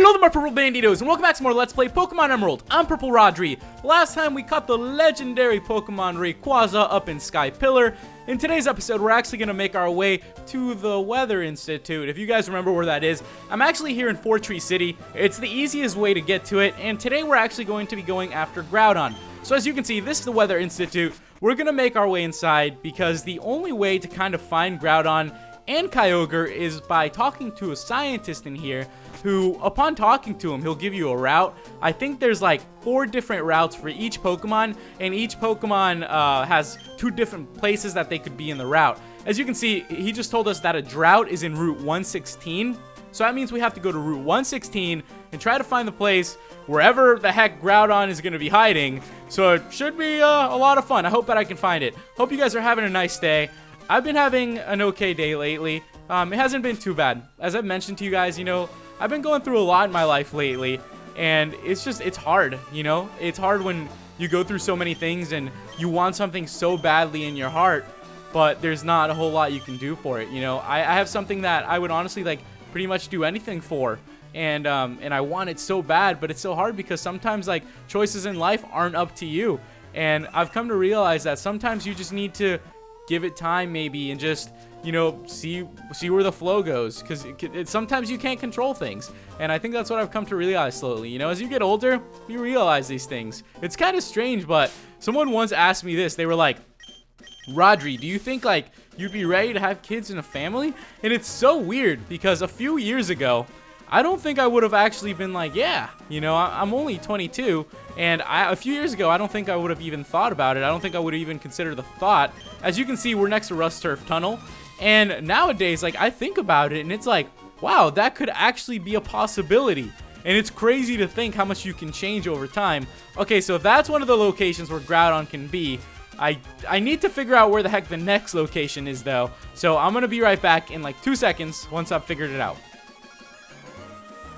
Hello there, my Purple Banditos, and welcome back to more Let's Play Pokemon Emerald. I'm PurpleRodri. Last time we caught the legendary Pokemon Rayquaza up in Sky Pillar. In today's episode, we're actually going to make our way to the Weather Institute. If you guys remember where that is, I'm actually here in Four Tree City. It's the easiest way to get to it, and today we're actually going to be going after Groudon. So as you can see, this is the Weather Institute. We're going to make our way inside because the only way to kind of find Groudon and Kyogre is by talking to a scientist in here who, upon talking to him, he'll give you a route. I think there's like 4 different routes for each Pokemon, and each Pokemon has 2 different places that they could be in the route. As you can see, he just told us that a drought is in Route 116, so that means we have to go to Route 116 and try to find the place wherever the heck Groudon is going to be hiding. So it should be a lot of fun. I hope that I can find it. Hope you guys are having a nice day. I've been having an okay day lately. It hasn't been too bad. As I've mentioned to you guys, you know, I've been going through a lot in my life lately, and it's hard, you know? It's hard when you go through so many things and you want something so badly in your heart, but there's not a whole lot you can do for it, you know? I have something that I would honestly, like, pretty much do anything for, and I want it so bad, but it's so hard because sometimes, like, choices in life aren't up to you, and I've come to realize that sometimes you just need to give it time maybe and just, you know, see where the flow goes, because sometimes you can't control things, and I think that's what I've come to realize slowly. You know, as you get older, you realize these things. It's kind of strange, but someone once asked me this. They were like, Rodri, do you think like you'd be ready to have kids and a family? And it's so weird because a few years ago, I don't think I would have actually been like, yeah, you know, I'm only 22, and a few years ago, I don't think I would have even thought about it. I don't think I would have even considered the thought. As you can see, we're next to Rust Turf Tunnel, and nowadays, like, I think about it, and it's like, wow, that could actually be a possibility, and it's crazy to think how much you can change over time. Okay, so that's one of the locations where Groudon can be. I need to figure out where the heck the next location is, though, so I'm going to be right back in, like, 2 seconds once I've figured it out.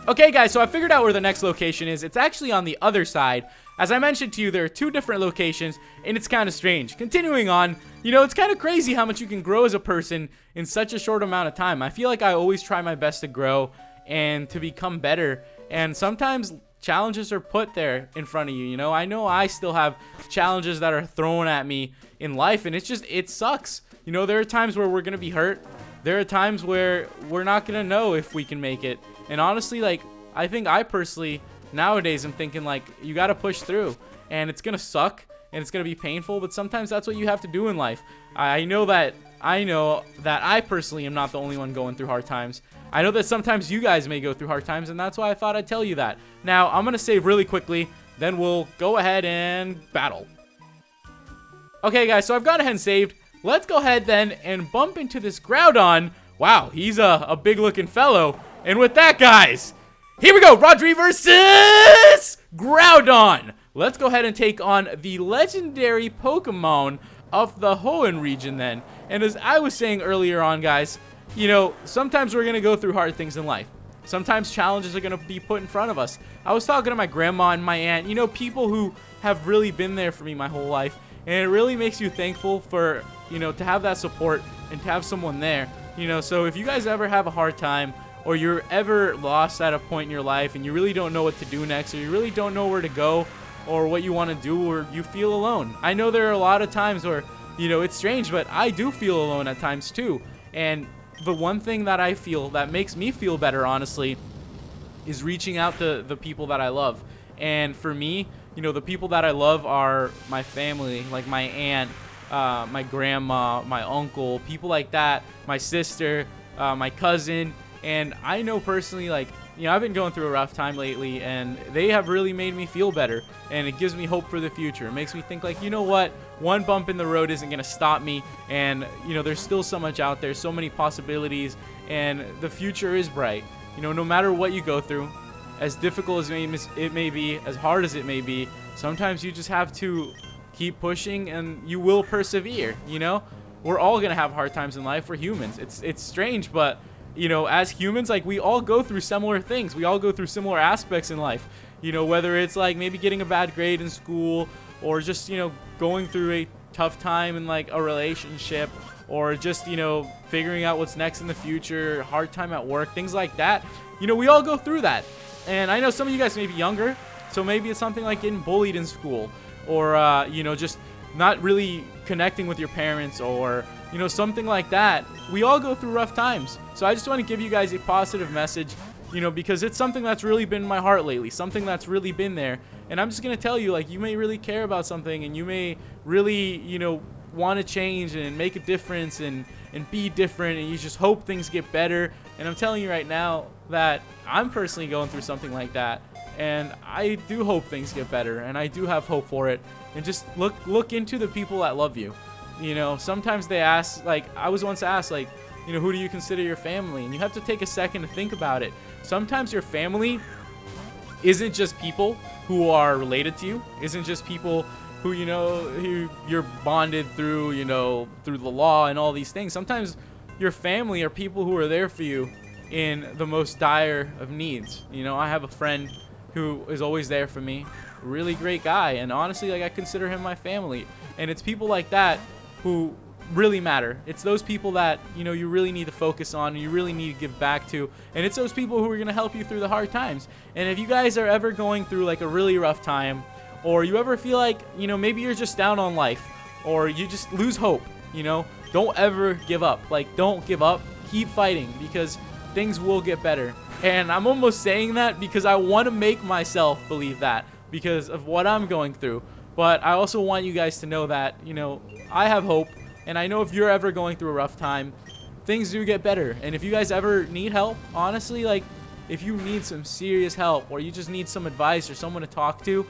Okay, guys, so I figured out where the next location is. It's actually on the other side. As I mentioned to you, there are 2 different locations, and it's kind of strange. Continuing on, you know, it's kind of crazy how much you can grow as a person in such a short amount of time. I feel like I always try my best to grow and to become better, and sometimes challenges are put there in front of you, you know? I know I still have challenges that are thrown at me in life, and it sucks. You know, there are times where we're going to be hurt. There are times where we're not going to know if we can make it. And honestly, like, I think I personally, nowadays, I'm thinking, like, you got to push through. And it's going to suck, and it's going to be painful, but sometimes that's what you have to do in life. I know that I personally am not the only one going through hard times. I know that sometimes you guys may go through hard times, and that's why I thought I'd tell you that. Now, I'm going to save really quickly, then we'll go ahead and battle. Okay, guys, so I've gone ahead and saved. Let's go ahead, then, and bump into this Groudon. Wow, he's a big-looking fellow. And with that, guys, here we go. Rodri versus Groudon. Let's go ahead and take on the legendary Pokemon of the Hoenn region then. And as I was saying earlier on, guys, you know, sometimes we're going to go through hard things in life. Sometimes challenges are going to be put in front of us. I was talking to my grandma and my aunt, you know, people who have really been there for me my whole life. And it really makes you thankful for, you know, to have that support and to have someone there. You know, so if you guys ever have a hard time, or you're ever lost at a point in your life and you really don't know what to do next, or you really don't know where to go or what you want to do, or you feel alone. I know there are a lot of times where, you know, it's strange, but I do feel alone at times too. And the one thing that I feel that makes me feel better, honestly, is reaching out to the people that I love. And for me, you know, the people that I love are my family, like my aunt, my grandma, my uncle, people like that, my sister, my cousin. And I know personally, like, you know, I've been going through a rough time lately, and they have really made me feel better, and it gives me hope for the future. It makes me think, like, you know what, one bump in the road isn't going to stop me, and, you know, there's still so much out there, so many possibilities, and the future is bright. You know, no matter what you go through, as difficult as it may be, as hard as it may be, sometimes you just have to keep pushing, and you will persevere, you know? We're all going to have hard times in life. We're humans. It's strange, but you know, as humans, like, we all go through similar things. We all go through similar aspects in life. You know, whether it's like maybe getting a bad grade in school, or just, you know, going through a tough time in like a relationship, or just, you know, figuring out what's next in the future, hard time at work, things like that. You know, we all go through that. And I know some of you guys may be younger, so maybe it's something like getting bullied in school, or you know, just not really connecting with your parents, or you know, something like that. We all go through rough times. So I just want to give you guys a positive message, you know, because it's something that's really been in my heart lately, something that's really been there. And I'm just going to tell you, like, you may really care about something, and you may really, you know, want to change and make a difference and be different, and you just hope things get better. And I'm telling you right now that I'm personally going through something like that, and I do hope things get better, and I do have hope for it. And just look into the people that love you. You know, sometimes they ask, like, I was once asked, like, you know, who do you consider your family? And you have to take a second to think about it. Sometimes your family isn't just people who are related to you, isn't just people who, you know, who you're bonded through, you know, through the law and all these things. Sometimes your family are people who are there for you in the most dire of needs. You know, I have a friend who is always there for me, really great guy, and honestly, like, I consider him my family. And it's people like that who really matter. It's those people that, you know, you really need to focus on, and you really need to give back to. And it's those people who are going to help you through the hard times. And if you guys are ever going through like a really rough time, or you ever feel like, you know, maybe you're just down on life, or you just lose hope, you know, don't ever give up. Like, don't give up. Keep fighting, because things will get better. And I'm almost saying that because I want to make myself believe that because of what I'm going through. But I also want you guys to know that, you know, I have hope. And I know if you're ever going through a rough time, things do get better. And if you guys ever need help, honestly, like, if you need some serious help, or you just need some advice or someone to talk to,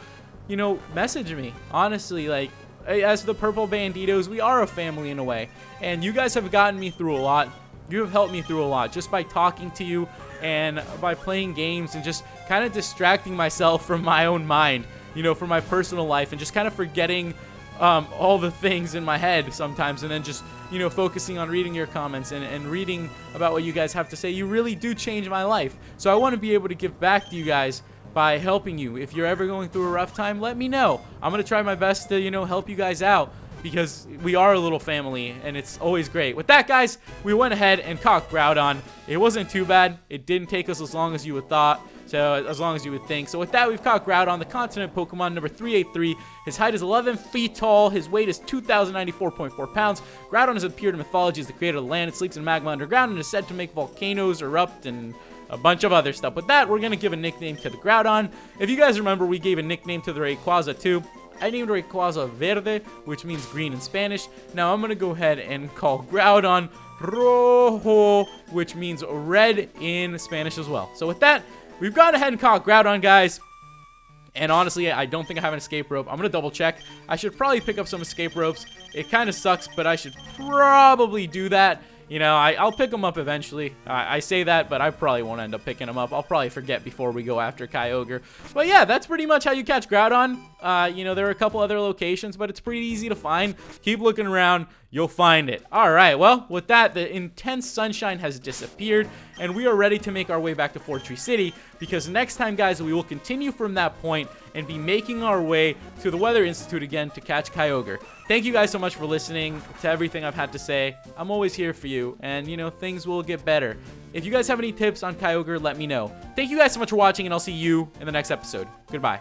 you know, message me. Honestly, like, as the Purple Banditos, we are a family in a way. And you guys have gotten me through a lot. You have helped me through a lot just by talking to you and by playing games and just kind of distracting myself from my own mind, you know, from my personal life, and just kind of forgetting all the things in my head sometimes, and then just, you know, focusing on reading your comments and reading about what you guys have to say. You really do change my life. So I want to be able to give back to you guys by helping you. If you're ever going through a rough time, let me know. I'm going to try my best to, you know, help you guys out, because we are a little family, and it's always great. With that, guys, we went ahead and caught Groudon. It wasn't too bad. It didn't take us as long as you would thought. So as long as you would think. So with that, we've caught Groudon, the continent Pokemon number 383. His height is 11 feet tall. His weight is 2,094.4 pounds. Groudon has appeared in mythology as the creator of the land. It sleeps in magma underground and is said to make volcanoes erupt and a bunch of other stuff. With that, we're going to give a nickname to the Groudon. If you guys remember, we gave a nickname to the Rayquaza too. I named Rayquaza Verde, which means green in Spanish. Now I'm going to go ahead and call Groudon Rojo, which means red in Spanish as well. So with that, we've gone ahead and caught Groudon, guys. And honestly, I don't think I have an escape rope. I'm going to double check. I should probably pick up some escape ropes. It kind of sucks, but I should probably do that. You know, I'll pick them up eventually. I say that, but I probably won't end up picking them up. I'll probably forget before we go after Kyogre. But yeah, that's pretty much how you catch Groudon. You know, there are a couple other locations, but it's pretty easy to find. Keep looking around. You'll find it. All right, well, with that, the intense sunshine has disappeared, and we are ready to make our way back to Fortree City, because next time, guys, we will continue from that point and be making our way to the Weather Institute again to catch Kyogre. Thank you guys so much for listening to everything I've had to say. I'm always here for you, and, you know, things will get better. If you guys have any tips on Kyogre, let me know. Thank you guys so much for watching, and I'll see you in the next episode. Goodbye.